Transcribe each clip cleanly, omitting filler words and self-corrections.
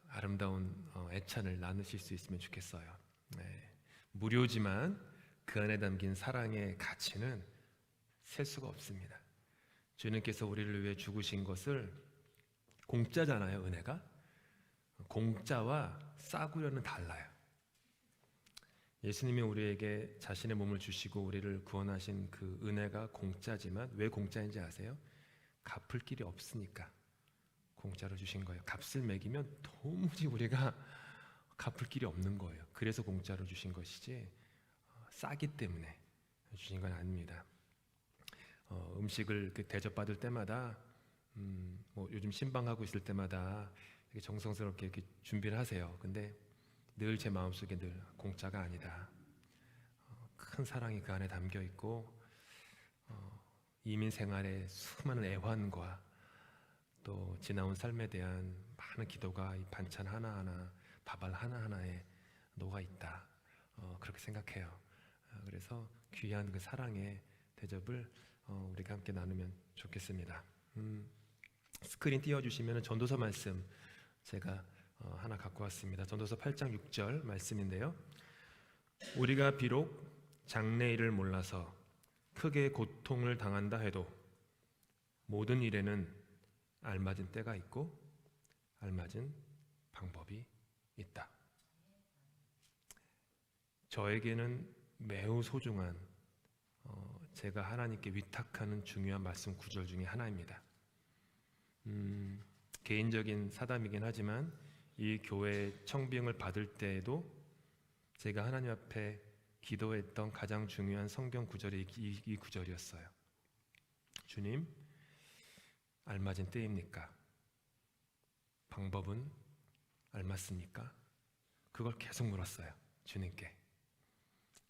아름다운 애찬을 나누실 수 있으면 좋겠어요. 네. 무료지만 그 안에 담긴 사랑의 가치는 셀 수가 없습니다. 주님께서 우리를 위해 죽으신 것을 공짜잖아요. 은혜가 공짜와 싸구려는 달라요. 예수님이 우리에게 자신의 몸을 주시고 우리를 구원하신 그 은혜가 공짜지만 왜 공짜인지 아세요? 갚을 길이 없으니까 공짜로 주신 거예요. 값을 매기면 도무지 우리가 갚을 길이 없는 거예요. 그래서 공짜로 주신 것이지 싸기 때문에 주신 건 아닙니다. 음식을 대접받을 때마다 요즘 신방하고 있을 때마다 이렇게 정성스럽게 이렇게 준비를 하세요. 근데 늘 제 마음속에 늘 공짜가 아니다. 큰 사랑이 그 안에 담겨 있고 이민 생활의 수많은 애환과 또 지나온 삶에 대한 많은 기도가 이 반찬 하나하나, 밥알 하나하나에 녹아 있다. 그렇게 생각해요. 그래서 귀한 그 사랑의 대접을 우리가 함께 나누면 좋겠습니다. 스크린 띄워주시면 전도서 말씀 제가 하나 갖고 왔습니다. 전도서 8장 6절 말씀인데요. 우리가 비록 장래일을 몰라서 크게 고통을 당한다 해도 모든 일에는 알맞은 때가 있고 알맞은 방법이 있다. 저에게는 매우 소중한 제가 하나님께 위탁하는 중요한 말씀 구절 중에 하나입니다. 개인적인 사담이긴 하지만 이 교회 청빙을 받을 때에도 제가 하나님 앞에 기도했던 가장 중요한 성경 구절이 이 구절이었어요. 주님, 알맞은 때입니까? 방법은 알맞습니까? 그걸 계속 물었어요. 주님께.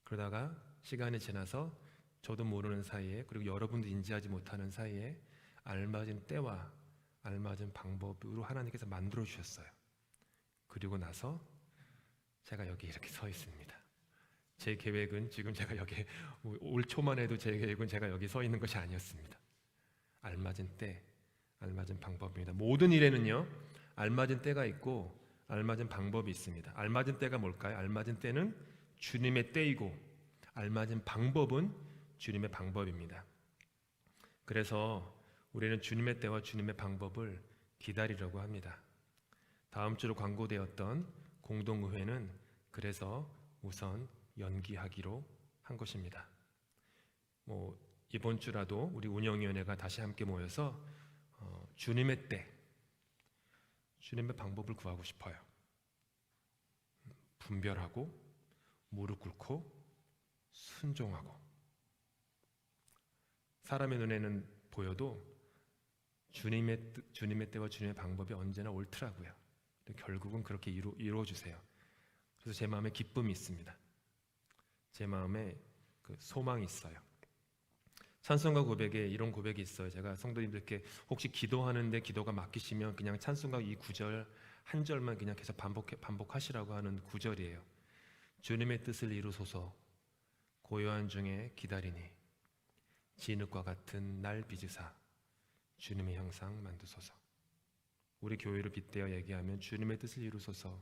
그러다가 시간이 지나서 저도 모르는 사이에 그리고 여러분도 인지하지 못하는 사이에 알맞은 때와 알맞은 방법으로 하나님께서 만들어 주셨어요. 그리고 나서 제가 여기 이렇게 서 있습니다. 제 계획은 지금 제가 여기 올 초만 해도 제 계획은 제가 여기 서 있는 것이 아니었습니다. 알맞은 때, 알맞은 방법입니다. 모든 일에는요, 알맞은 때가 있고 알맞은 방법이 있습니다. 알맞은 때가 뭘까요? 알맞은 때는 주님의 때이고 알맞은 방법은 주님의 방법입니다. 그래서 우리는 주님의 때와 주님의 방법을 기다리려고 합니다. 다음 주로 광고되었던 공동의회는 그래서 우선 연기하기로 한 것입니다. 이번 주라도 우리 운영위원회가 다시 함께 모여서 주님의 때, 주님의 방법을 구하고 싶어요. 분별하고 무릎 꿇고 순종하고 사람의 눈에는 보여도 주님의 때와 주님의 방법이 언제나 옳더라고요. 결국은 그렇게 이루어주세요. 그래서 제 마음에 기쁨이 있습니다. 제 마음에 그 소망이 있어요. 찬송가 고백에 이런 고백이 있어요. 제가 성도님들께 혹시 기도하는데 기도가 막히시면 그냥 찬송가 이 구절 한 절만 그냥 계속 반복하시라고 하는 구절이에요. 주님의 뜻을 이루소서 고요한 중에 기다리니 진흙과 같은 날 빚으사 주님의 형상 만드소서. 우리 교회를 빗대어 얘기하면 주님의 뜻을 이루소서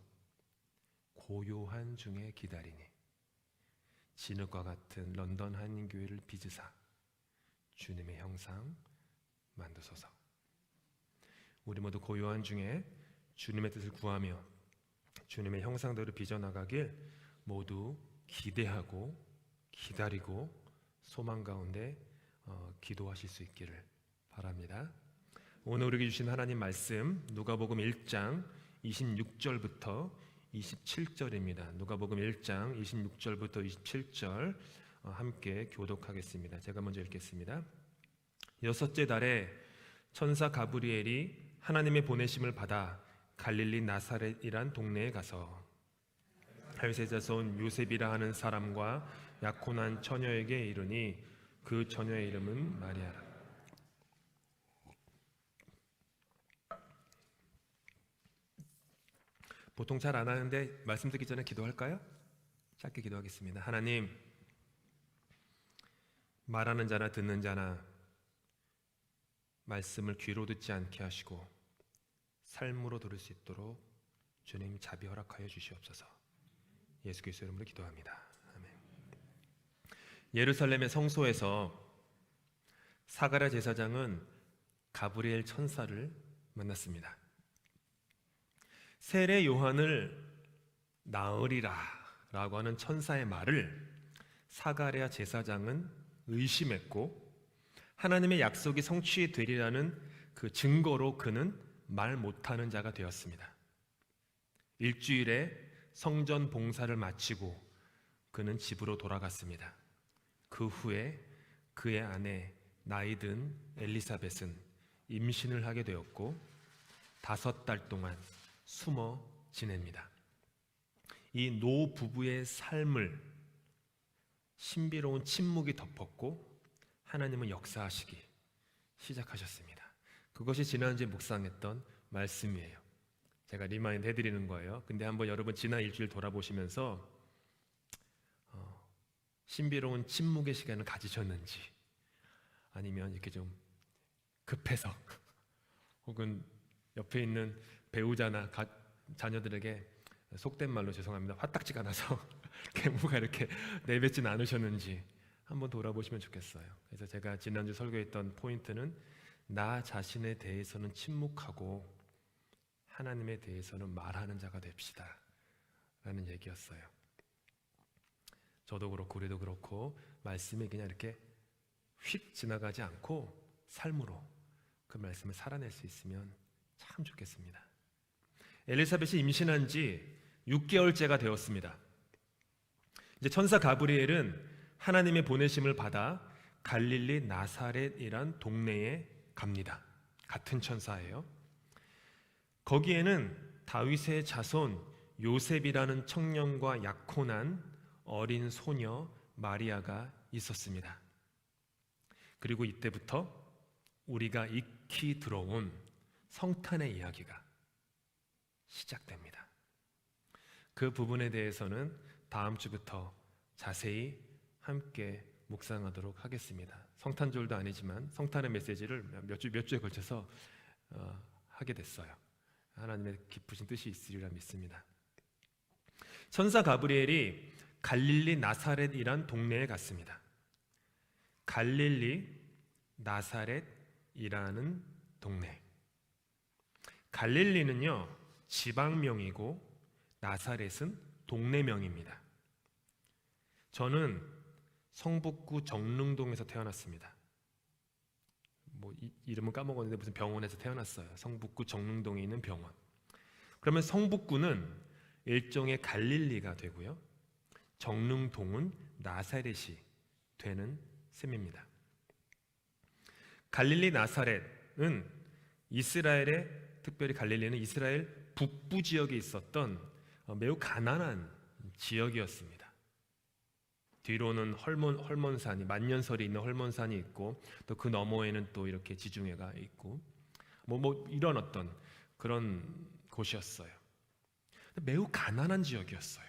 고요한 중에 기다리니 진흙과 같은 런던 한인교회를 빚으사 주님의 형상 만드소서. 우리 모두 고요한 중에 주님의 뜻을 구하며 주님의 형상대로 빚어나가길 모두 기대하고 기다리고 소망 가운데 기도하실 수 있기를 바랍니다. 오늘 우리에게 주신 하나님 말씀 누가복음 1장 26절부터 27절입니다. 누가복음 1장 26절부터 27절 함께 교독하겠습니다. 제가 먼저 읽겠습니다. 여섯째 달에 천사 가브리엘이 하나님의 보내심을 받아 갈릴리 나사렛이란 동네에 가서 다윗의 자손 요셉이라 하는 사람과 약혼한 처녀에게 이르니 그 처녀의 이름은 마리아라. 보통 잘 안 하는데 말씀 듣기 전에 기도할까요? 짧게 기도하겠습니다. 하나님, 말하는 자나 듣는 자나 말씀을 귀로 듣지 않게 하시고 삶으로 들을 수 있도록 주님 자비 허락하여 주시옵소서. 예수 그리스도 이름으로 기도합니다. 아멘. 예루살렘의 성소에서 사가랴 제사장은 가브리엘 천사를 만났습니다. 세례 요한을 낳으리라 라고 하는 천사의 말을 사가랴 제사장은 의심했고, 하나님의 약속이 성취되리라는 그 증거로 그는 말 못하는 자가 되었습니다. 일주일에 성전 봉사를 마치고 그는 집으로 돌아갔습니다. 그 후에 그의 아내 나이든 엘리사벳은 임신을 하게 되었고 5달 동안 숨어 지냅니다. 이 노 부부의 삶을 신비로운 침묵이 덮었고 하나님은 역사하시기 시작하셨습니다. 그것이 지난주에 묵상했던 말씀이에요. 제가 리마인드 해드리는 거예요. 근데 한번 여러분 지난 일주일 돌아보시면서 신비로운 침묵의 시간을 가지셨는지, 아니면 이렇게 좀 급해서 혹은 옆에 있는 배우자나 자녀들에게 속된 말로 죄송합니다, 화딱지가 나서 뭐가 이렇게 내뱉진 않으셨는지 한번 돌아보시면 좋겠어요. 그래서 제가 지난주 설교했던 포인트는 나 자신에 대해서는 침묵하고 하나님에 대해서는 말하는 자가 됩시다 라는 얘기였어요. 저도 그렇고 우리도 그렇고 말씀이 그냥 이렇게 휙 지나가지 않고 삶으로 그 말씀을 살아낼 수 있으면 참 좋겠습니다. 엘리사벳이 임신한 지 6개월째가 되었습니다. 이제 천사 가브리엘은 하나님의 보내심을 받아 갈릴리 나사렛이란 동네에 갑니다. 같은 천사예요. 거기에는 다윗의 자손 요셉이라는 청년과 약혼한 어린 소녀 마리아가 있었습니다. 그리고 이때부터 우리가 익히 들어온 성탄의 이야기가 시작됩니다. 그 부분에 대해서는 다음 주부터 자세히 함께 묵상하도록 하겠습니다. 성탄절도 아니지만 성탄의 메시지를 몇 주에 걸쳐서 하게 됐어요. 하나님의 깊으신 뜻이 있으리라 믿습니다. 천사 가브리엘이 갈릴리 나사렛이란 동네에 갔습니다. 갈릴리 나사렛이라는 동네. 갈릴리는요 지방명이고 나사렛은 동네명입니다. 저는 성북구 정릉동에서 태어났습니다. 이름은 까먹었는데 무슨 병원에서 태어났어요. 성북구 정릉동에 있는 병원. 그러면 성북구는 일종의 갈릴리가 되고요, 정릉동은 나사렛이 되는 셈입니다. 갈릴리 나사렛은 이스라엘의, 특별히 갈릴리는 이스라엘 북부 지역에 있었던 매우 가난한 지역이었습니다. 뒤로는 헐몬산이, 만년설이 있는 헐몬산이 있고, 또 그 너머에는 또 이렇게 지중해가 있고, 이런 어떤 그런 곳이었어요. 매우 가난한 지역이었어요.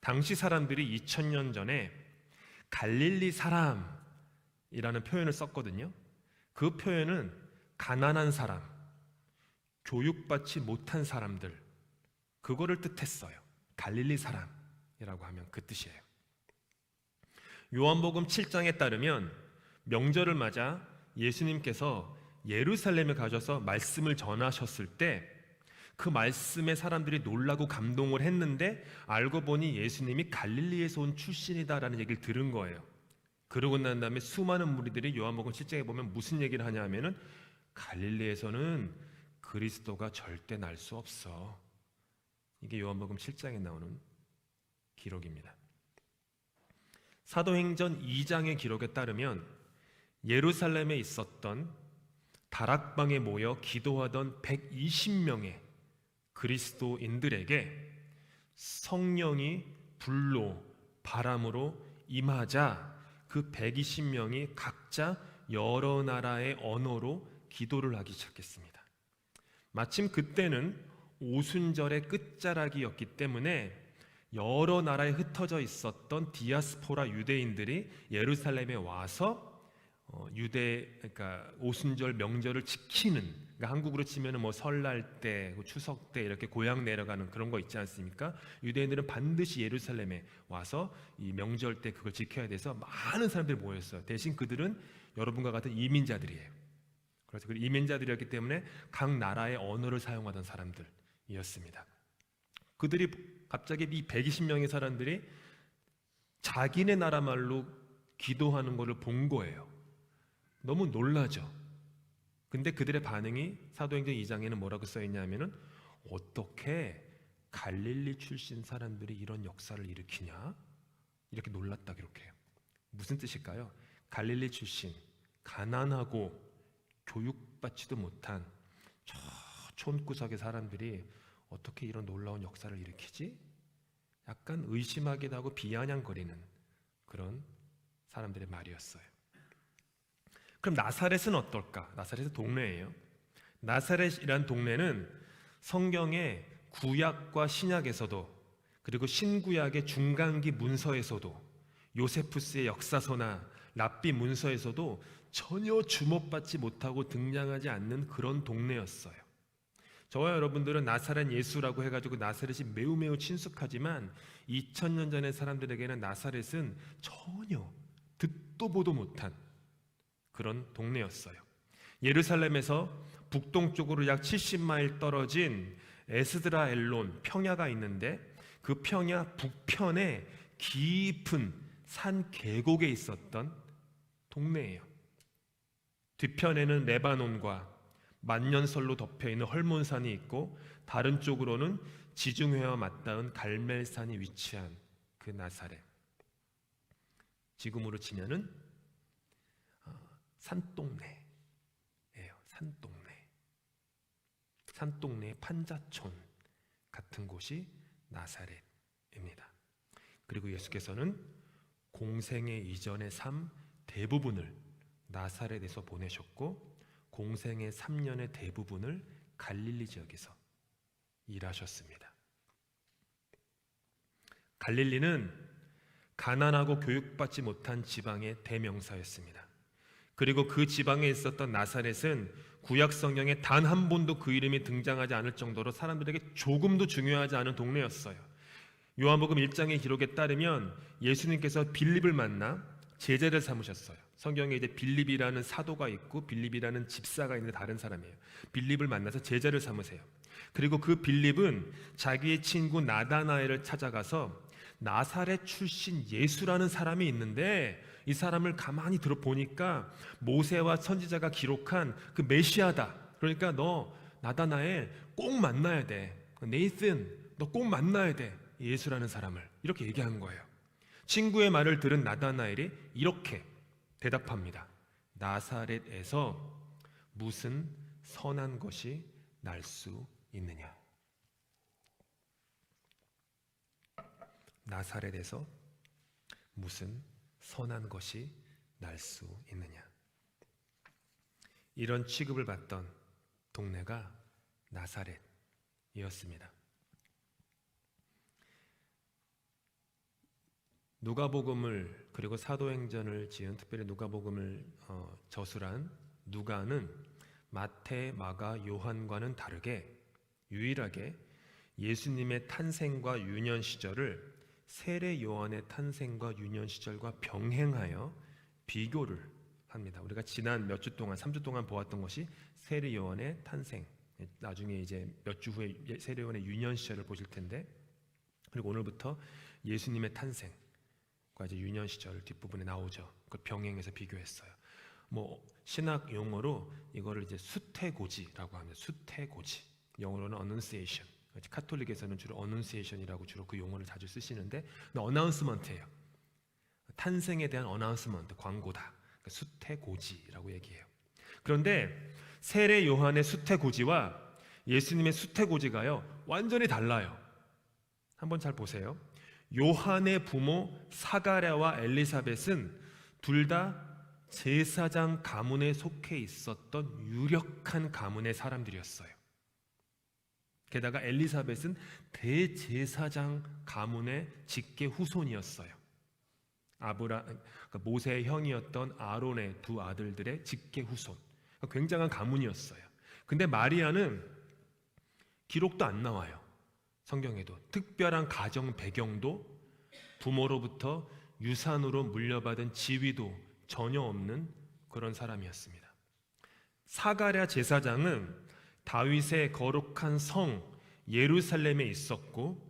당시 사람들이 2000년 전에 갈릴리 사람이라는 표현을 썼거든요. 그 표현은 가난한 사람, 교육받지 못한 사람들, 그거를 뜻했어요. 갈릴리 사람이라고 하면 그 뜻이에요. 요한복음 7장에 따르면 명절을 맞아 예수님께서 예루살렘에 가셔서 말씀을 전하셨을 때 그 말씀에 사람들이 놀라고 감동을 했는데, 알고 보니 예수님이 갈릴리에서 온 출신이다라는 얘기를 들은 거예요. 그러고 난 다음에 수많은 무리들이 요한복음 7장에 보면 무슨 얘기를 하냐 하면은 갈릴리에서는 그리스도가 절대 날 수 없어. 이게 요한복음 7장에 나오는 기록입니다. 사도행전 2장의 기록에 따르면 예루살렘에 있었던 다락방에 모여 기도하던 120명의 그리스도인들에게 성령이 불로 바람으로 임하자 그 120명이 각자 여러 나라의 언어로 기도를 하기 시작했습니다. 마침 그때는 오순절의 끝자락이었기 때문에 여러 나라에 흩어져 있었던 디아스포라 유대인들이 예루살렘에 와서 그러니까 오순절 명절을 지키는 그러니까 한국으로 치면은 뭐 설날 때, 추석 때 이렇게 고향 내려가는 그런 거 있지 않습니까? 유대인들은 반드시 예루살렘에 와서 이 명절 때 그걸 지켜야 돼서 많은 사람들이 모였어요. 대신 그들은 여러분과 같은 이민자들이에요. 그래서 그 이민자들이었기 때문에 각 나라의 언어를 사용하던 사람들이었습니다. 그들이 갑자기 이 120명의 사람들이 자기네 나라 말로 기도하는 것을 본 거예요. 너무 놀라죠. 근데 그들의 반응이 사도행전 2장에는 뭐라고 써있냐면은 어떻게 갈릴리 출신 사람들이 이런 역사를 일으키냐? 이렇게 놀랐다 그렇게 해요. 무슨 뜻일까요? 갈릴리 출신, 가난하고 교육받지도 못한 저 촌구석의 사람들이 어떻게 이런 놀라운 역사를 일으키지? 약간 의심하기도 하고 비아냥거리는 그런 사람들의 말이었어요. 그럼 나사렛은 어떨까? 나사렛은 동네예요. 나사렛이란 동네는 성경의 구약과 신약에서도 그리고 신구약의 중간기 문서에서도 요세푸스의 역사서나 랍비 문서에서도 전혀 주목받지 못하고 등장하지 않는 그런 동네였어요. 저와 여러분들은 나사렛 예수라고 해가지고 나사렛이 매우 친숙하지만 2000년 전의 사람들에게는 나사렛은 전혀 듣도 보도 못한 그런 동네였어요. 예루살렘에서 북동쪽으로 약 70마일 떨어진 에스드라 엘론 평야가 있는데 그 평야 북편에 깊은 산 계곡에 있었던 동네예요. 뒤편에는 레바논과 만년설로 덮여있는 헐몬산이 있고 다른 쪽으로는 지중해와 맞닿은 갈멜산이 위치한 그 나사렛. 지금으로 치면은 산동네예요. 산동네의 판자촌 같은 곳이 나사렛입니다. 그리고 예수께서는 공생의 이전의 삶 대부분을 나사렛에서 보내셨고 공생의 3년의 대부분을 갈릴리 지역에서 일하셨습니다. 갈릴리는 가난하고 교육받지 못한 지방의 대명사였습니다. 그리고 그 지방에 있었던 나사렛은 구약 성경에 단 한 번도 그 이름이 등장하지 않을 정도로 사람들에게 조금도 중요하지 않은 동네였어요. 요한복음 1장의 기록에 따르면 예수님께서 빌립을 만나 제자를 삼으셨어요. 성경에 이제 빌립이라는 사도가 있고 빌립이라는 집사가 있는데 다른 사람이에요. 빌립을 만나서 제자를 삼으세요. 그리고 그 빌립은 자기의 친구 나다나엘을 찾아가서 나사렛 출신 예수라는 사람이 있는데 이 사람을 가만히 들어보니까 모세와 선지자가 기록한 그 메시아다. 그러니까 너 나다나엘 꼭 만나야 돼. 네이슨 너 꼭 만나야 돼. 예수라는 사람을. 이렇게 얘기한 거예요. 친구의 말을 들은 나다나엘이 이렇게 대답합니다. 나사렛에서 무슨 선한 것이 날 수 있느냐? 나사렛에서 무슨 선한 것이 날 수 있느냐? 이런 취급을 받던 동네가 나사렛이었습니다. 누가복음을 그리고 사도행전을 지은 특별히 누가복음을 저술한 누가는 마태, 마가, 요한과는 다르게 유일하게 예수님의 탄생과 유년 시절을 세례 요한의 탄생과 유년 시절과 병행하여 비교를 합니다. 우리가 지난 몇 주 동안 3주 동안 보았던 것이 세례 요한의 탄생, 나중에 이제 몇 주 후에 세례 요한의 유년 시절을 보실 텐데, 그리고 오늘부터 예수님의 탄생과 이제 유년 시절 뒷부분에 나오죠. 그걸 병행해서 비교했어요. 뭐 신학 용어로 이거를 이제 수태고지라고 합니다. 수태고지. 영어로는 annunciation. 카톨릭에서는 주로 annunciation이라고 주로 그 용어를 자주 쓰시는데 어나운스먼트예요. 탄생에 대한 어나운스먼트, 광고다. 그러니까 수태고지라고 얘기해요. 그런데 세례 요한의 수태고지와 예수님의 수태고지가요 완전히 달라요. 한번 잘 보세요. 요한의 부모 사가랴와 엘리사벳은 둘 다 제사장 가문에 속해 있었던 유력한 가문의 사람들이었어요. 게다가 엘리사벳은 대제사장 가문의 직계 후손이었어요. 그러니까 모세의 형이었던 아론의 두 아들들의 직계 후손. 굉장한 가문이었어요. 근데 마리아는 기록도 안 나와요. 성경에도 특별한 가정 배경도 부모로부터 유산으로 물려받은 지위도 전혀 없는 그런 사람이었습니다. 사가랴 제사장은 다윗의 거룩한 성 예루살렘에 있었고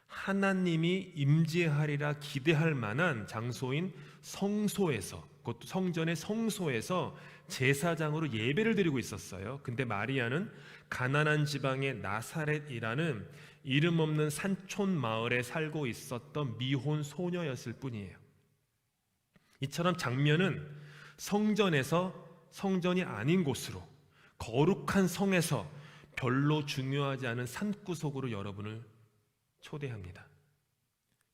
하나님이 임재하리라 기대할 만한 장소인 성소에서, 그것도 성전의 성소에서 제사장으로 예배를 드리고 있었어요. 근데 마리아는 가나안 지방의 나사렛이라는 이름 없는 산촌 마을에 살고 있었던 미혼 소녀였을 뿐이에요. 이처럼 장면은 성전에서 성전이 아닌 곳으로, 거룩한 성에서 별로 중요하지 않은 산구석으로 여러분을 초대합니다.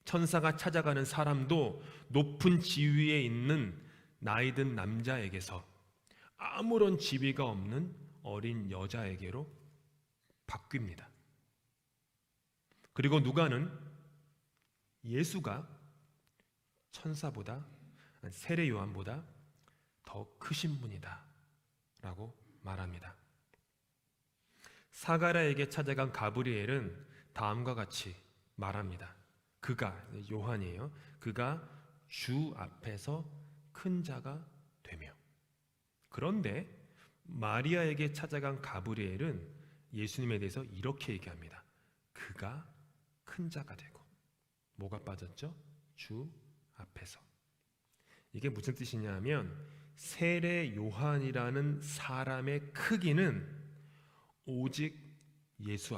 천사가 찾아가는 사람도 높은 지위에 있는 나이든 남자에게서 아무런 지위가 없는 어린 여자에게로 바뀝니다. 그리고 누가는 예수가 천사보다, 세례 요한보다 더 크신 분이다 라고 말합니다. 사가랴에게 찾아간 가브리엘은 다음과 같이 말합니다. 그가, 요한이에요. 그가 주 앞에서 큰 자가 되며. 그런데 마리아에게 찾아간 가브리엘은 예수님에 대해서 이렇게 얘기합니다. 그가 큰 자가 되고. 뭐가 빠졌죠? 주 앞에서. 이게 무슨 뜻이냐면 세례 요한이라는 사람의 크기는 오직 예수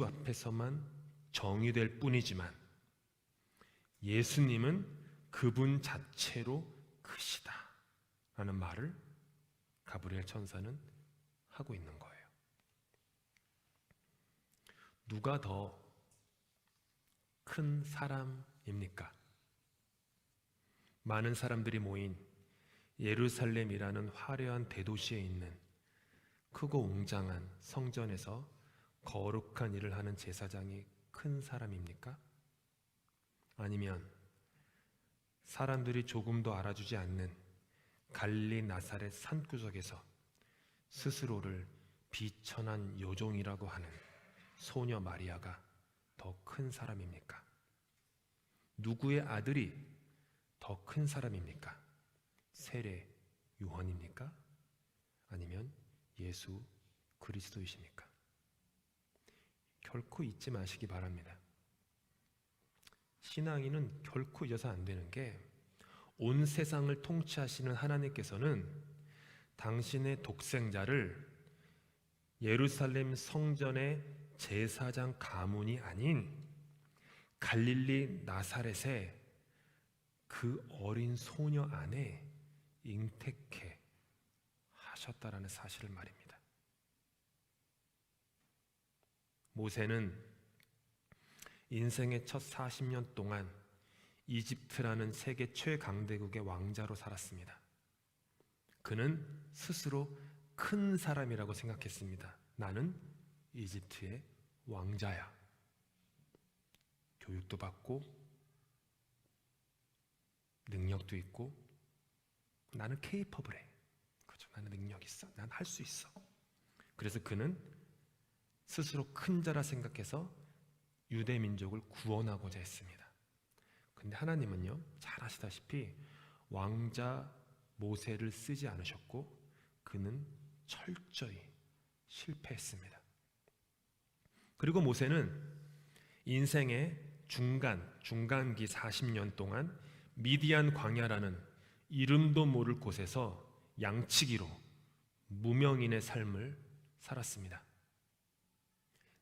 앞에서만 정의될 뿐이지만 예수님은 그분 자체로 크시다 라는 말을 가브리엘 천사는 하고 있는 거예요. 누가 더 큰 사람입니까? 많은 사람들이 모인 예루살렘이라는 화려한 대도시에 있는 크고 웅장한 성전에서 거룩한 일을 하는 제사장이 큰 사람입니까? 아니면 사람들이 조금도 알아주지 않는 갈릴리 나사렛 산구석에서 스스로를 비천한 요종이라고 하는 소녀 마리아가 더 큰 사람입니까? 누구의 아들이 더 큰 사람입니까? 세례 요한입니까? 아니면 예수 그리스도이십니까? 결코 잊지 마시기 바랍니다. 신앙인은 결코 잊어서 안 되는 게 온 세상을 통치하시는 하나님께서는 당신의 독생자를 예루살렘 성전의 제사장 가문이 아닌 갈릴리 나사렛의 그 어린 소녀 안에 잉태케 하셨다라는 사실을 말입니다. 모세는 인생의 첫 40년 동안 이집트라는 세계 최강대국의 왕자로 살았습니다. 그는 스스로 큰 사람이라고 생각했습니다. 나는 이집트의 왕자야. 교육도 받고 능력도 있고 나는 케이퍼블해. 그렇죠. 나는 능력 있어. 난 할 수 있어. 그래서 그는 스스로 큰 자라 생각해서 유대 민족을 구원하고자 했습니다. 근데 하나님은요, 잘 아시다시피 왕자 모세를 쓰지 않으셨고 그는 철저히 실패했습니다. 그리고 모세는 인생의 중간기 40년 동안 미디안 광야라는 이름도 모를 곳에서 양치기로 무명인의 삶을 살았습니다.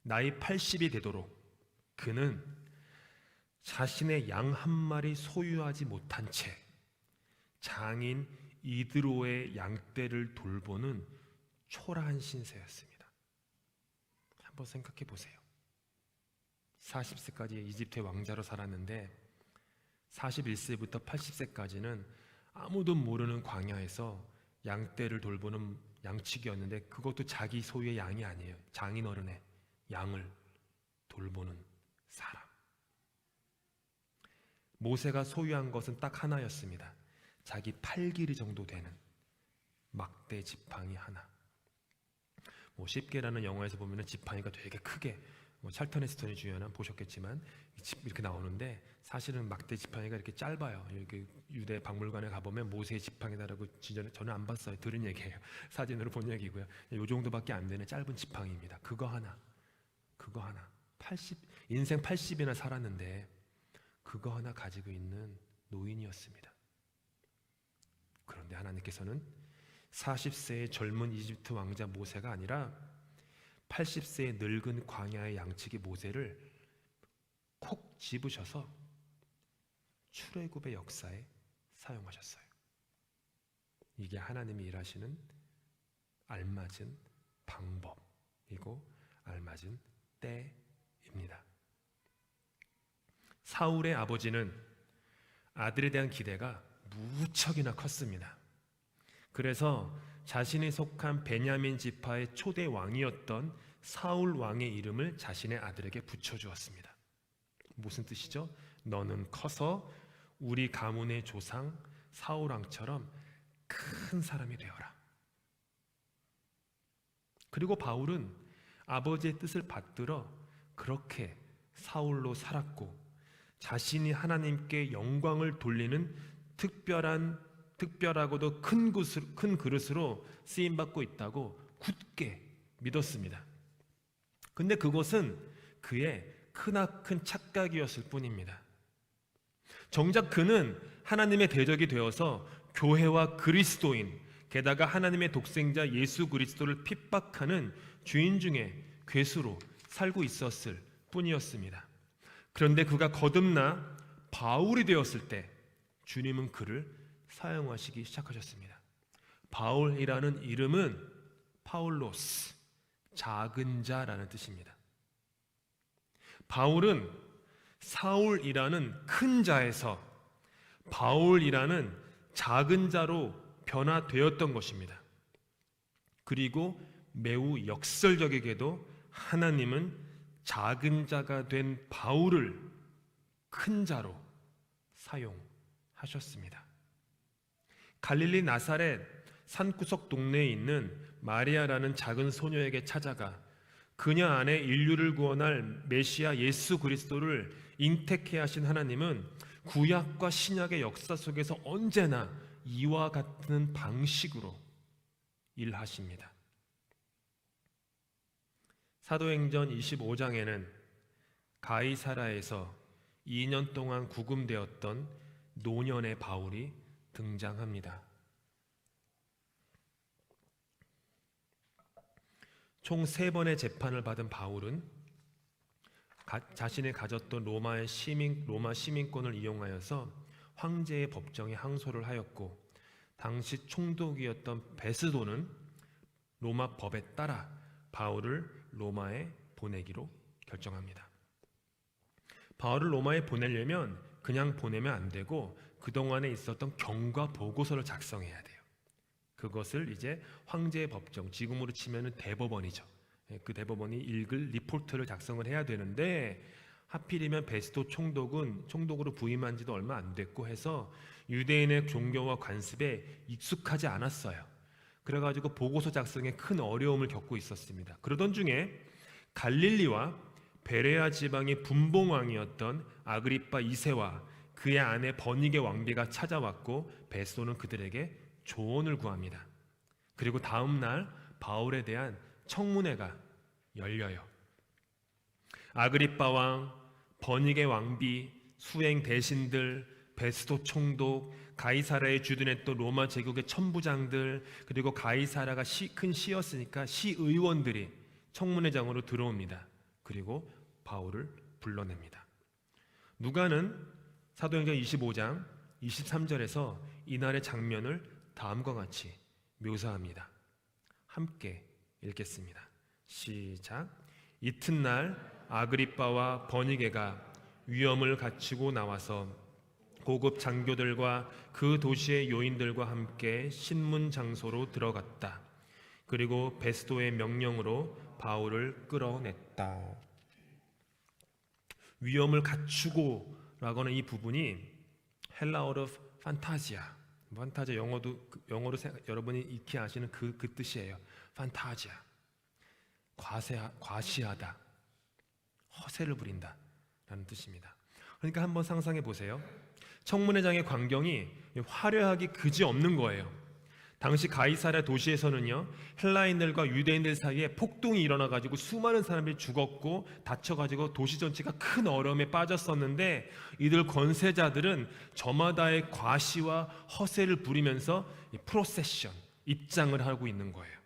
나이 80이 되도록 그는 자신의 양 한 마리 소유하지 못한 채 장인 이드로의 양떼를 돌보는 초라한 신세였습니다. 한번 생각해 보세요. 40세까지 이집트의 왕자로 살았는데 41세부터 80세까지는 아무도 모르는 광야에서 양떼를 돌보는 양치기였는데 그것도 자기 소유의 양이 아니에요. 장인어른의 양을 돌보는 사람. 모세가 소유한 것은 딱 하나였습니다. 자기 팔 길이 정도 되는 막대 지팡이 하나. 쉽게라는 영화에서 보면은 지팡이가 되게 크게, 찰턴 헤스턴이 주연한 보셨겠지만 이렇게 나오는데, 사실은 막대 지팡이가 이렇게 짧아요. 이렇게 유대 박물관에 가보면 모세의 지팡이다라고, 저는 안 봤어요. 들은 얘기예요. 사진으로 본 얘기고요. 이 정도밖에 안 되는 짧은 지팡이입니다. 그거 하나. 80, 인생 80이나 살았는데 그거 하나 가지고 있는 노인이었습니다. 그런데 하나님께서는 40세의 젊은 이집트 왕자 모세가 아니라 80세의 늙은 광야의 양치기 모세를 콕 집으셔서 출애굽의 역사에 사용하셨어요. 이게 하나님이 일하시는 알맞은 방법이고 알맞은 때입니다. 사울의 아버지는 아들에 대한 기대가 무척이나 컸습니다. 그래서 자신이 속한 베냐민 지파의 초대 왕이었던 사울 왕의 이름을 자신의 아들에게 붙여주었습니다. 무슨 뜻이죠? 너는 커서 우리 가문의 조상 사울 왕처럼 큰 사람이 되어라. 그리고 바울은 아버지의 뜻을 받들어 그렇게 사울로 살았고, 자신이 하나님께 영광을 돌리는 특별하고도 큰 그릇으로 쓰임받고 있다고 굳게 믿었습니다. 근데 그것은 그의 크나큰 착각이었을 뿐입니다. 정작 그는 하나님의 대적이 되어서 교회와 그리스도인, 게다가 하나님의 독생자 예수 그리스도를 핍박하는 주인 중에 괴수로 살고 있었을 뿐이었습니다. 그런데 그가 거듭나 바울이 되었을 때 주님은 그를 사용하시기 시작하셨습니다. 바울이라는 이름은 파울로스, 작은 자라는 뜻입니다. 바울은 사울이라는 큰 자에서 바울이라는 작은 자로 변화되었던 것입니다. 그리고 매우 역설적이게도 하나님은 작은 자가 된 바울을 큰 자로 사용하셨습니다. 갈릴리 나사렛 산구석 동네에 있는 마리아라는 작은 소녀에게 찾아가 그녀 안에 인류를 구원할 메시아 예수 그리스도를 잉태케 하신 하나님은 구약과 신약의 역사 속에서 언제나 이와 같은 방식으로 일하십니다. 사도행전 25장에는 가이사라에서 2년 동안 구금되었던 노년의 바울이 등장합니다. 총 3번의 재판을 받은 바울은 자신이 가졌던 로마 시민권을 이용하여서 황제의 법정에 항소를 하였고, 당시 총독이었던 베스도는 로마 법에 따라 바울을 로마에 보내기로 결정합니다. 바울을 로마에 보내려면 그냥 보내면 안 되고 그동안에 있었던 경과 보고서를 작성해야 돼요. 그것을 이제 황제의 법정, 지금으로 치면 대법원이죠. 그 대법원이 읽을 리포트를 작성을 해야 되는데, 하필이면 베스도 총독으로 부임한 지도 얼마 안 됐고 해서 유대인의 종교와 관습에 익숙하지 않았어요. 그래가지고 보고서 작성에 큰 어려움을 겪고 있었습니다. 그러던 중에 갈릴리와 베레아 지방의 분봉왕이었던 아그리파 2세와 그의 아내 버니게 왕비가 찾아왔고, 베스도는 그들에게 조언을 구합니다. 그리고 다음 날 바울에 대한 청문회가 열려요. 아그리파 왕, 버니게 왕비, 수행 대신들, 베스도 총독, 가이사라에 주둔했던 로마 제국의 천부장들, 그리고 가이사라가 큰 시였으니까 시의원들이 청문회장으로 들어옵니다. 그리고 바울을 불러냅니다. 누가는 사도행전 25장 23절에서 이날의 장면을 다음과 같이 묘사합니다. 함께 읽겠습니다. 시작. 이튿날 아그리빠와 버니게가 위엄을 갖추고 나와서 고급 장교들과 그 도시의 요인들과 함께 신문 장소로 들어갔다. 그리고 베스도의 명령으로 바울을 끌어냈다. 위엄을 갖추고 라고 하는 이 부분이 헬라어로 판타지아, 판타지아 영어로 여러분이 익히 아시는 그 뜻이에요. 판타지아. 과시하다, 허세를 부린다 라는 뜻입니다. 그러니까 한번 상상해 보세요. 청문회장의 광경이 화려하기 그지없는 거예요. 당시 가이사랴 도시에서는요, 헬라인들과 유대인들 사이에 폭동이 일어나가지고 수많은 사람들이 죽었고 다쳐가지고 도시 전체가 큰 어려움에 빠졌었는데, 이들 권세자들은 저마다의 과시와 허세를 부리면서 프로세션, 입장을 하고 있는 거예요.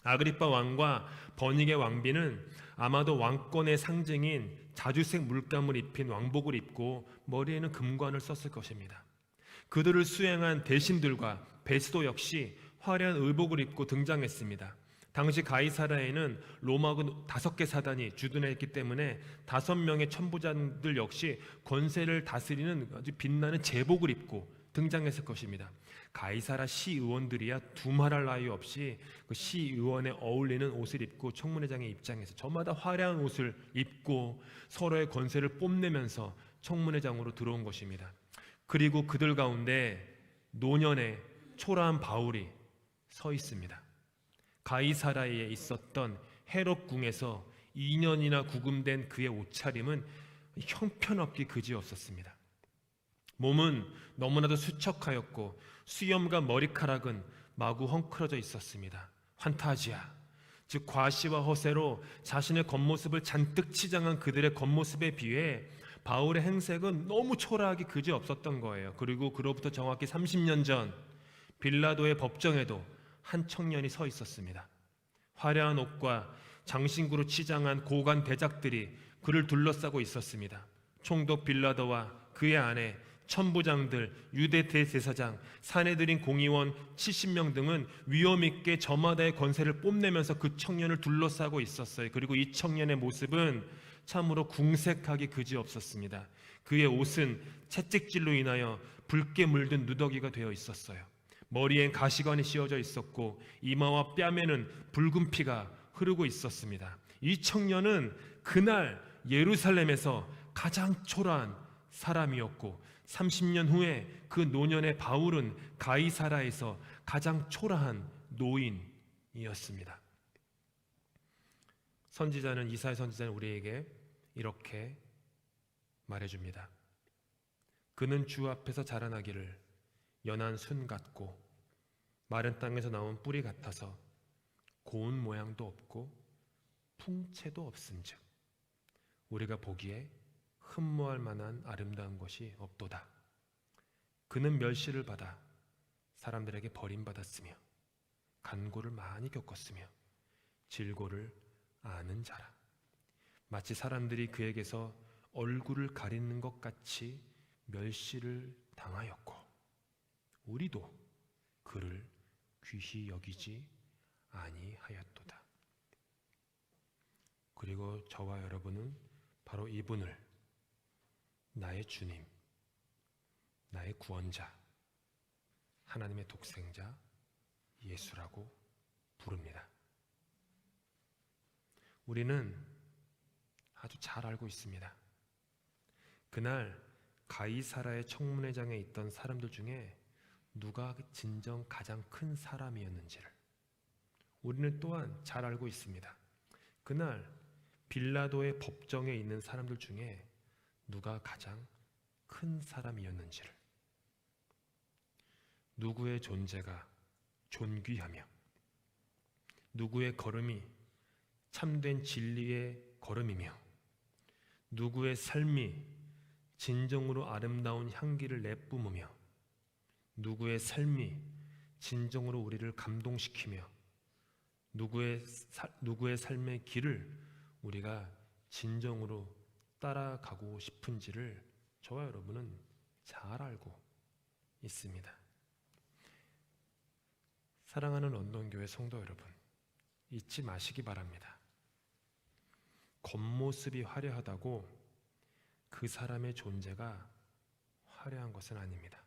아그리빠 왕과 버니게 왕비는 아마도 왕권의 상징인 자주색 물감을 입힌 왕복을 입고 머리에는 금관을 썼을 것입니다. 그들을 수행한 대신들과 베스도 역시 화려한 의복을 입고 등장했습니다. 당시 가이사랴에는 로마군 5개 사단이 주둔했기 때문에 5명의 천부장들 역시 권세를 다스리는 아주 빛나는 제복을 입고 등장했을 것입니다. 가이사랴 시의원들이야 두말할 나위 없이 그 시의원에 어울리는 옷을 입고 청문회장에 입장해서 저마다 화려한 옷을 입고 서로의 권세를 뽐내면서 청문회장으로 들어온 것입니다. 그리고 그들 가운데 노년의 초라한 바울이 서 있습니다. 가이사랴에 있었던 헤롯 궁에서 2년이나 구금된 그의 옷차림은 형편없기 그지없었습니다. 몸은 너무나도 수척하였고 수염과 머리카락은 마구 헝클어져 있었습니다. 판타지아, 즉 과시와 허세로 자신의 겉모습을 잔뜩 치장한 그들의 겉모습에 비해 바울의 행색은 너무 초라하기 그지없었던 거예요. 그리고 그로부터 정확히 30년 전 빌라도의 법정에도 한 청년이 서 있었습니다. 화려한 옷과 장신구로 치장한 고관 대작들이 그를 둘러싸고 있었습니다. 총독 빌라도와 그의 아내, 천부장들, 유대 대제사장, 사내들인 공의원 70명 등은 위험 있게 저마다의 권세를 뽐내면서 그 청년을 둘러싸고 있었어요. 그리고 이 청년의 모습은 참으로 궁색하기 그지없었습니다. 그의 옷은 채찍질로 인하여 붉게 물든 누더기가 되어 있었어요. 머리엔 가시관이 씌워져 있었고 이마와 뺨에는 붉은 피가 흐르고 있었습니다. 이 청년은 그날 예루살렘에서 가장 초라한 사람이었고 30년 후에 그 노년의 바울은 가이사랴에서 가장 초라한 노인이었습니다. 선지자는 이사야 선지자는 우리에게 이렇게 말해줍니다. 그는 주 앞에서 자라나기를 연한 순 같고 마른 땅에서 나온 뿌리 같아서 고운 모양도 없고 풍채도 없음즉 우리가 보기에 흠모할 만한 아름다운 것이 없도다. 그는 멸시를 받아 사람들에게 버림받았으며 간고를 많이 겪었으며 질고를 아는 자라. 마치 사람들이 그에게서 얼굴을 가리는 것 같이 멸시를 당하였고 우리도 그를 귀히 여기지 아니하였도다. 그리고 저와 여러분은 바로 이분을 나의 주님, 나의 구원자, 하나님의 독생자 예수라고 부릅니다. 우리는 아주 잘 알고 있습니다. 그날 가이사랴의 청문회장에 있던 사람들 중에 누가 진정 가장 큰 사람이었는지를 우리는 또한 잘 알고 있습니다. 그날 빌라도의 법정에 있는 사람들 중에 누가 가장 큰 사람이었는지를, 누구의 존재가 존귀하며 누구의 걸음이 참된 진리의 걸음이며 누구의 삶이 진정으로 아름다운 향기를 내뿜으며 누구의 삶이 진정으로 우리를 감동시키며 누구의 삶의 길을 우리가 진정으로 따라가고 싶은지를 저와 여러분은 잘 알고 있습니다. 사랑하는 런던교회 성도 여러분, 잊지 마시기 바랍니다. 겉모습이 화려하다고 그 사람의 존재가 화려한 것은 아닙니다.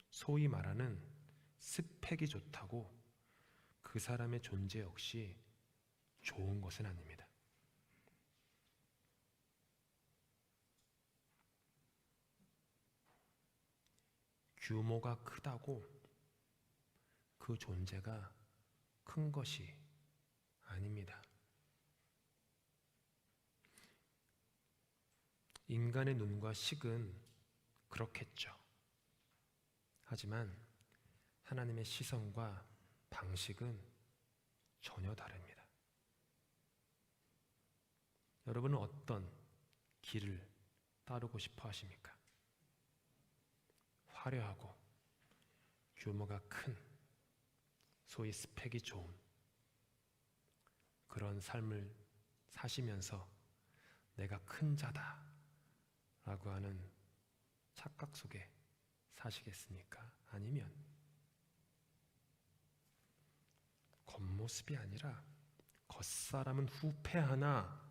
소위 말하는 스펙이 좋다고 그 사람의 존재 역시 좋은 것은 아닙니다. 규모가 크다고 그 존재가 큰 것이 아닙니다. 인간의 눈과 식은 그렇겠죠. 하지만 하나님의 시선과 방식은 전혀 다릅니다. 여러분은 어떤 길을 따르고 싶어 하십니까? 화려하고 규모가 큰, 소위 스펙이 좋은 그런 삶을 사시면서 내가 큰 자다 라고 하는 착각 속에 사시겠습니까? 아니면 겉모습이 아니라 겉사람은 후패하나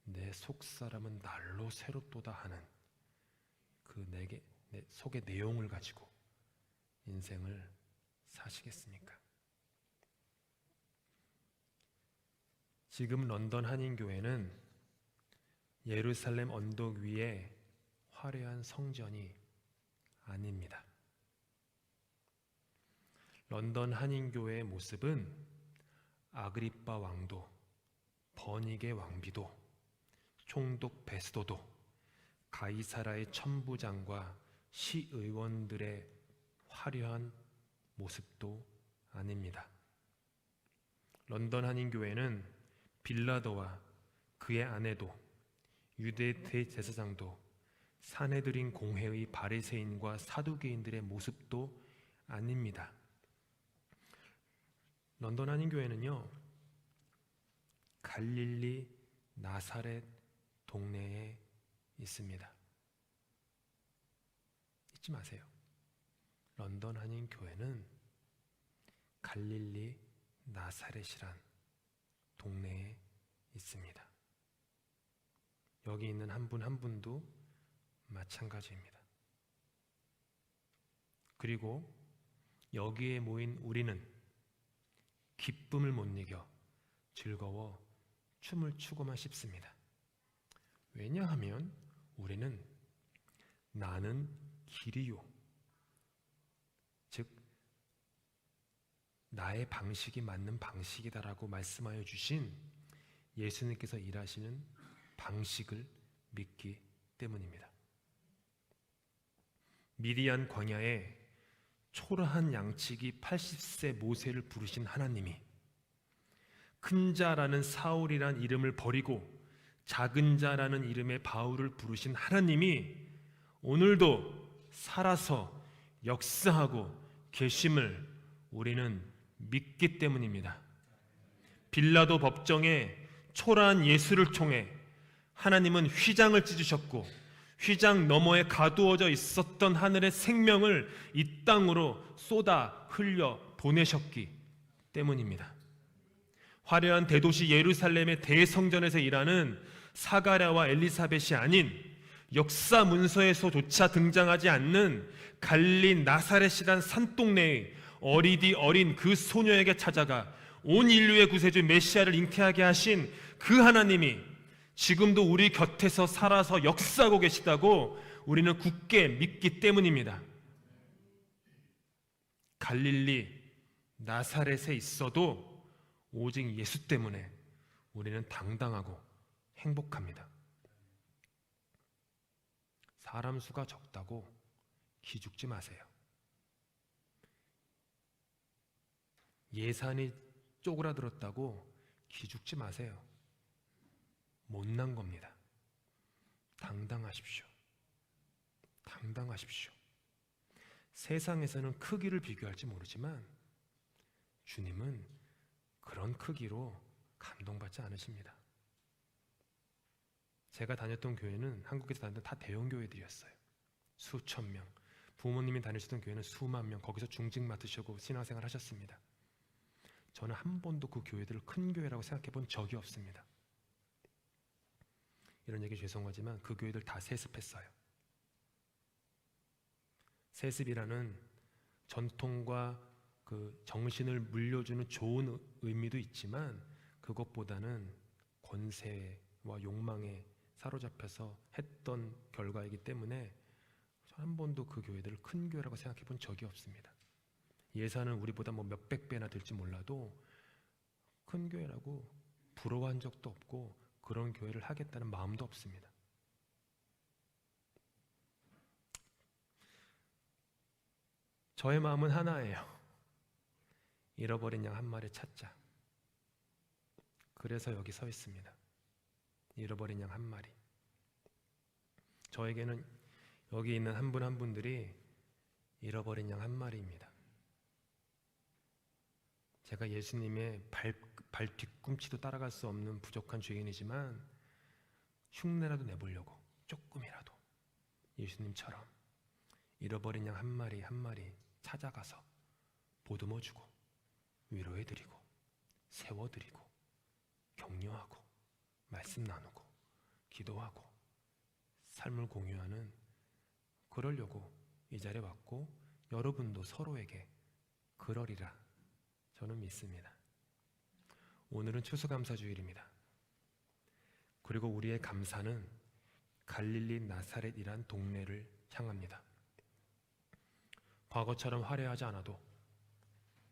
내 속사람은 날로 새롭도다 하는 그 내 속의 내용을 가지고 인생을 사시겠습니까? 지금 런던 한인교회는 예루살렘 언덕 위에 화려한 성전이 아닙니다. 런던 한인교회의 모습은 아그리빠 왕도, 버니게 왕비도, 총독 베스도도, 가이사라의 천부장과 시의원들의 화려한 모습도 아닙니다. 런던 한인교회는 빌라도와 그의 아내도, 유대 대제사장도, 사내들인 공회의 바리새인과 사두개인들의 모습도 아닙니다. 런던 한인교회는요, 갈릴리 나사렛 동네에 있습니다. 잊지 마세요. 런던 한인교회는 갈릴리 나사렛이란 동네에 있습니다. 여기 있는 한 분 한 분도 마찬가지입니다. 그리고 여기에 모인 우리는 기쁨을 못 이겨 즐거워 춤을 추고만 싶습니다. 왜냐하면 우리는 나는 길이요, 즉 나의 방식이 맞는 방식이다라고 말씀하여 주신 예수님께서 일하시는 방식을 믿기 때문입니다. 미디안 광야에 초라한 양치기 80세 모세를 부르신 하나님이 큰 자라는 사울이란 이름을 버리고 작은 자라는 이름의 바울을 부르신 하나님이 오늘도 살아서 역사하고 계심을 우리는 믿기 때문입니다. 빌라도 법정에 초라한 예수를 통해 하나님은 휘장을 찢으셨고 휘장 너머에 가두어져 있었던 하늘의 생명을 이 땅으로 쏟아 흘려 보내셨기 때문입니다. 화려한 대도시 예루살렘의 대성전에서 일하는 사가랴와 엘리사벳이 아닌 역사 문서에서조차 등장하지 않는 갈릴리 나사렛이란 산동네의 어리디 어린 그 소녀에게 찾아가 온 인류의 구세주 메시아를 잉태하게 하신 그 하나님이 지금도 우리 곁에서 살아서 역사하고 계시다고 우리는 굳게 믿기 때문입니다. 갈릴리 나사렛에 있어도 오직 예수 때문에 우리는 당당하고 행복합니다. 사람 수가 적다고 기죽지 마세요. 예산이 쪼그라들었다고 기죽지 마세요. 못난 겁니다. 당당하십시오. 당당하십시오. 세상에서는 크기를 비교할지 모르지만 주님은 그런 크기로 감동받지 않으십니다. 제가 다녔던 교회는 한국에서 다녔던 다 대형 교회들이었어요. 수천 명. 부모님이 다니시던 교회는 수만 명. 거기서 중직 맡으시고 신앙생활 하셨습니다. 저는 한 번도 그 교회들을 큰 교회라고 생각해 본 적이 없습니다. 이런 얘기 죄송하지만 그 교회들 다 세습했어요. 세습이라는 전통과 그 정신을 물려주는 좋은 의미도 있지만 그것보다는 권세와 욕망에 사로잡혀서 했던 결과이기 때문에 한 번도 그 교회들을 큰 교회라고 생각해 본 적이 없습니다. 예산은 우리보다 뭐 몇백 배나 될지 몰라도 큰 교회라고 부러워한 적도 없고 그런 교회를 하겠다는 마음도 없습니다. 저의 마음은 하나예요. 잃어버린 양 한 마리 찾자. 그래서 여기 서 있습니다. 잃어버린 양 한 마리. 저에게는 여기 있는 한 분 한 분들이 잃어버린 양 한 마리입니다. 제가 예수님의 발 뒤꿈치도 따라갈 수 없는 부족한 죄인이지만 흉내라도 내보려고 조금이라도 예수님처럼 잃어버린 양 한 마리 한 마리 찾아가서 보듬어주고 위로해드리고 세워드리고 격려하고 말씀 나누고 기도하고 삶을 공유하는, 그러려고 이 자리에 왔고 여러분도 서로에게 그러리라 저는 믿습니다. 오늘은 추수감사주일입니다. 그리고 우리의 감사는 갈릴리 나사렛이란 동네를 향합니다. 과거처럼 화려하지 않아도,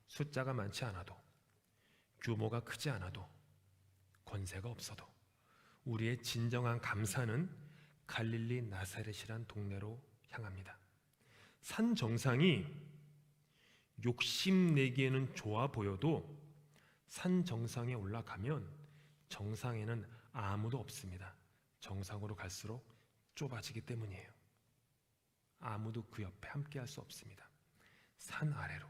숫자가 많지 않아도, 규모가 크지 않아도, 권세가 없어도 우리의 진정한 감사는 갈릴리 나사렛이란 동네로 향합니다. 산 정상이 욕심내기에는 좋아 보여도 산 정상에 올라가면 정상에는 아무도 없습니다. 정상으로 갈수록 좁아지기 때문이에요. 아무도 그 옆에 함께 할 수 없습니다. 산 아래로,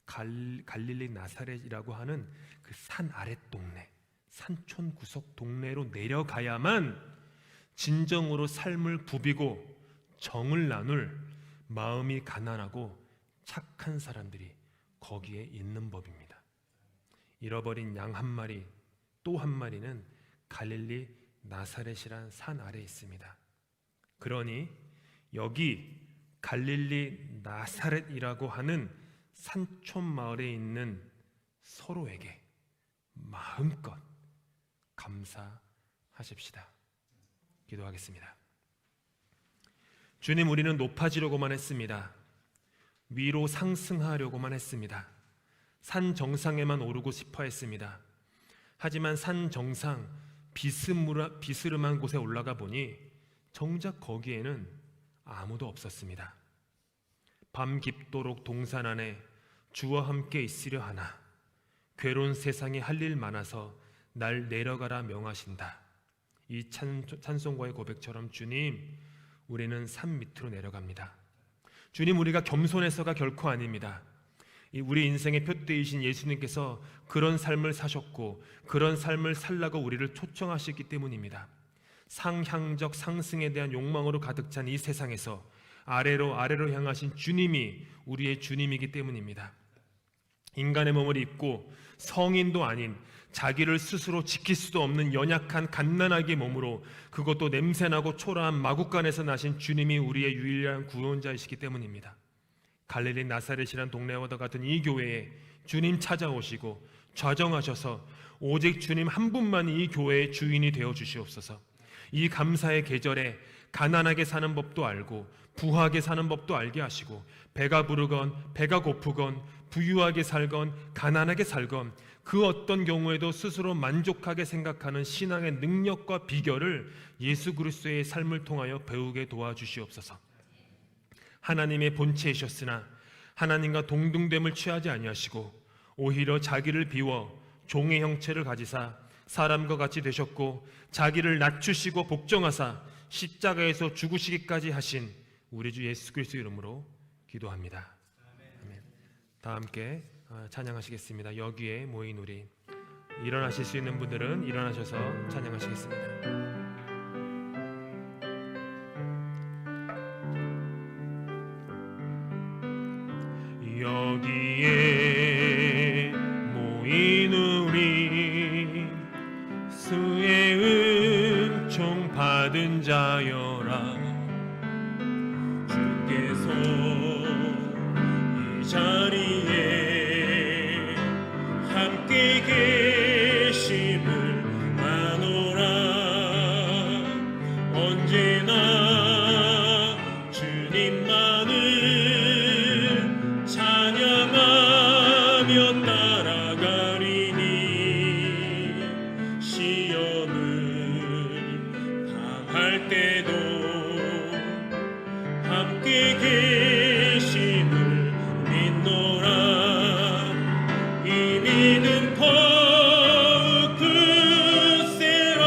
갈릴리 나사렛이라고 하는 그 산 아래 동네, 산촌 구석 동네로 내려가야만 진정으로 삶을 부비고 정을 나눌 마음이 가난하고 착한 사람들이 거기에 있는 법입니다. 잃어버린 양 한 마리, 또 한 마리는 갈릴리 나사렛이란 산 아래에 있습니다. 그러니 여기 갈릴리 나사렛이라고 하는 산촌 마을에 있는 서로에게 마음껏 감사하십시다. 기도하겠습니다. 주님, 우리는 높아지려고만 했습니다. 위로 상승하려고만 했습니다. 산 정상에만 오르고 싶어 했습니다. 하지만 산 정상 비스름한 곳에 올라가 보니 정작 거기에는 아무도 없었습니다. 밤 깊도록 동산 안에 주와 함께 있으려 하나 괴로운 세상에 할 일 많아서 날 내려가라 명하신다. 이 찬송가의 고백처럼 주님, 우리는 산 밑으로 내려갑니다. 주님, 우리가 겸손해서가 결코 아닙니다. 우리 인생의 표대이신 예수님께서 그런 삶을 사셨고 그런 삶을 살라고 우리를 초청하셨기 때문입니다. 상향적 상승에 대한 욕망으로 가득 찬 이 세상에서 아래로 향하신 주님이 우리의 주님이기 때문입니다. 인간의 몸을 입고 성인도 아닌 자기를 스스로 지킬 수도 없는 연약한 갓난아기 몸으로, 그것도 냄새나고 초라한 마구간에서 나신 주님이 우리의 유일한 구원자이시기 때문입니다. 갈릴리 나사렛이란 동네와 같은 이 교회에 주님 찾아오시고 좌정하셔서 오직 주님 한 분만이 이 교회의 주인이 되어 주시옵소서. 이 감사의 계절에 가난하게 사는 법도 알고 부하게 사는 법도 알게 하시고, 배가 부르건 배가 고프건 부유하게 살건 가난하게 살건 그 어떤 경우에도 스스로 만족하게 생각하는 신앙의 능력과 비결을 예수 그리스도의 삶을 통하여 배우게 도와주시옵소서. 하나님의 본체이셨으나 하나님과 동등됨을 취하지 아니하시고 오히려 자기를 비워 종의 형체를 가지사 사람과 같이 되셨고 자기를 낮추시고 복종하사 십자가에서 죽으시기까지 하신 우리 주 예수 그리스도 이름으로 기도합니다. 아멘. 다 함께 찬양하시겠습니다. 여기에 모인 우리, 일어나실 수 있는 분들은 일어나셔서 찬양하시겠습니다. 여기에 모인 우리, 수의 은총 받은 자여라. 주께서 이 자리에 함께 계심을 아노라. 언제나 주 계심을 믿노라. 이 믿음 더욱 굳세라.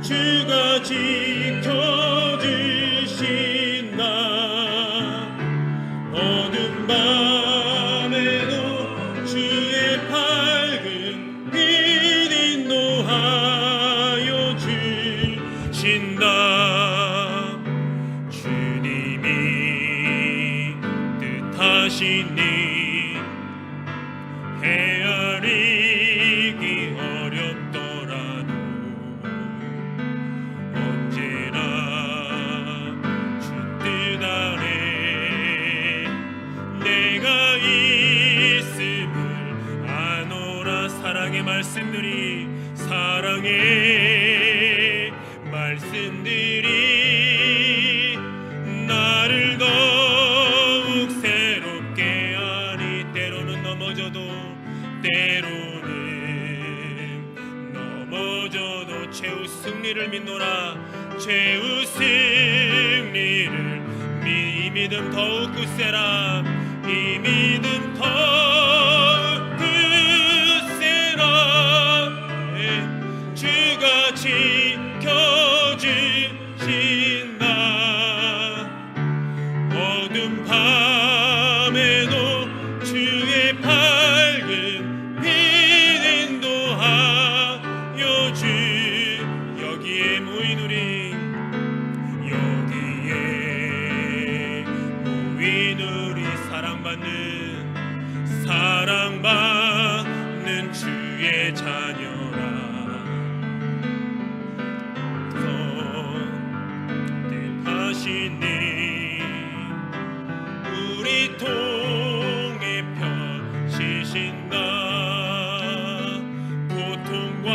주가 지켜주신다. 어둠 밤에도 주의 밝은 빛 인도하여 주신다. 주님이 뜻하시니 헤아리기 어렵더라도 언제나 주 뜻 아래 내가 있음을 아노라. 사랑의 말씀들이 나를 더욱 새롭게 하니. 때로는 넘어져도 최후 승리를 믿노라. 최후 승리를 이 믿음 더욱 굳세라. 이 믿음 더욱 굳세라. 주가 지켜주신다. 어둠 밤에도 주의 밝은 빛 인도하여 주. 여기에 모인 우리 사랑받는 주의 자녀라. 뜻하시니 우리 통에 펴시신다. 고통과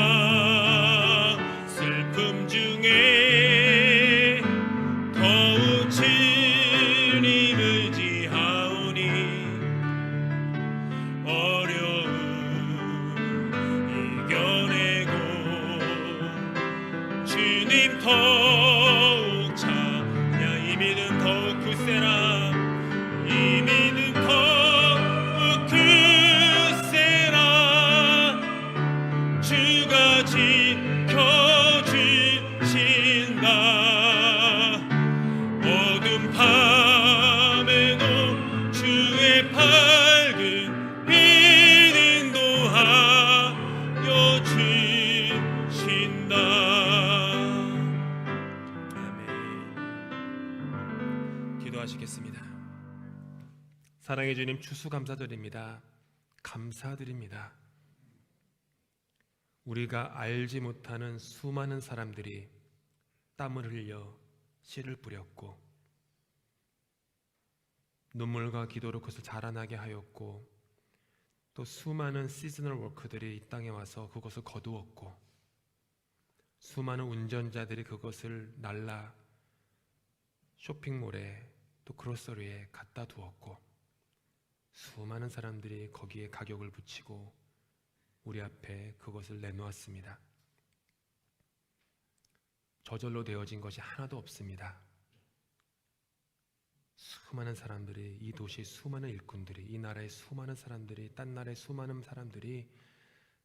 슬픔 중에 더욱 주님 의지하오니 어려움 이겨내고 주님 더욱 찬양. 이 믿음 더욱 굳세라. 이 믿음 더욱 굳세라. 주가 지켜주신다. 어둠 밤에도 주의 밝은 빛 인도하여 주신다. 아멘. 기도하시겠습니다. 사랑해 주님, 추수감사드립니다. 감사드립니다. 우리가 알지 못하는 수많은 사람들이 땀을 흘려 씨를 뿌렸고 눈물과 기도로 그것을 자라나게 하였고, 또 수많은 시즈널 워커들이 이 땅에 와서 그것을 거두었고, 수많은 운전자들이 그것을 날라 쇼핑몰에 또 그로서리에 갖다 두었고, 수많은 사람들이 거기에 가격을 붙이고 우리 앞에 그것을 내놓았습니다. 저절로 되어진 것이 하나도 없습니다. 수많은 사람들이, 이 도시의 수많은 일꾼들이, 이 나라의 수많은 사람들이, 딴 나라의 수많은 사람들이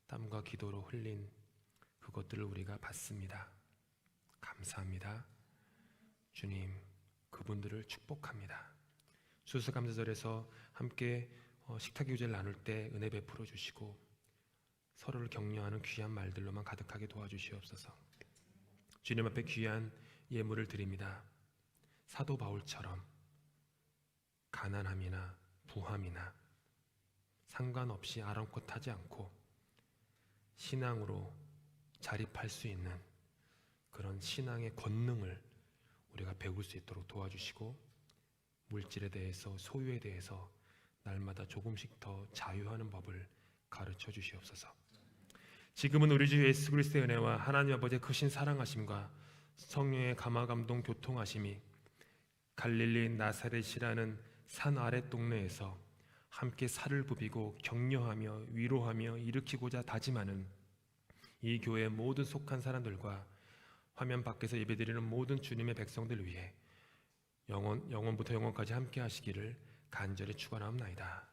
땀과 기도로 흘린 그것들을 우리가 받습니다. 감사합니다. 주님, 그분들을 축복합니다. 추수감사절에서 함께 식탁 교제를 나눌 때 은혜 베풀어 주시고 서로를 격려하는 귀한 말들로만 가득하게 도와주시옵소서. 주님 앞에 귀한 예물을 드립니다. 사도 바울처럼 가난함이나 부함이나 상관없이 아랑곳하지 않고 신앙으로 자립할 수 있는 그런 신앙의 권능을 우리가 배울 수 있도록 도와주시고, 물질에 대해서, 소유에 대해서 날마다 조금씩 더 자유하는 법을 가르쳐 주시옵소서. 지금은 우리 주 예수 그리스도의 은혜와 하나님 아버지의 크신 사랑하심과 성령의 감화감동 교통하심이 갈릴리 나사렛이라는 산 아래 동네에서 함께 살을 부비고 격려하며 위로하며 일으키고자 다짐하는 이 교회의 모든 속한 사람들과 화면 밖에서 예배드리는 모든 주님의 백성들 위해 영원부터 영원까지 함께 하시기를 간절히 축원하옵나이다.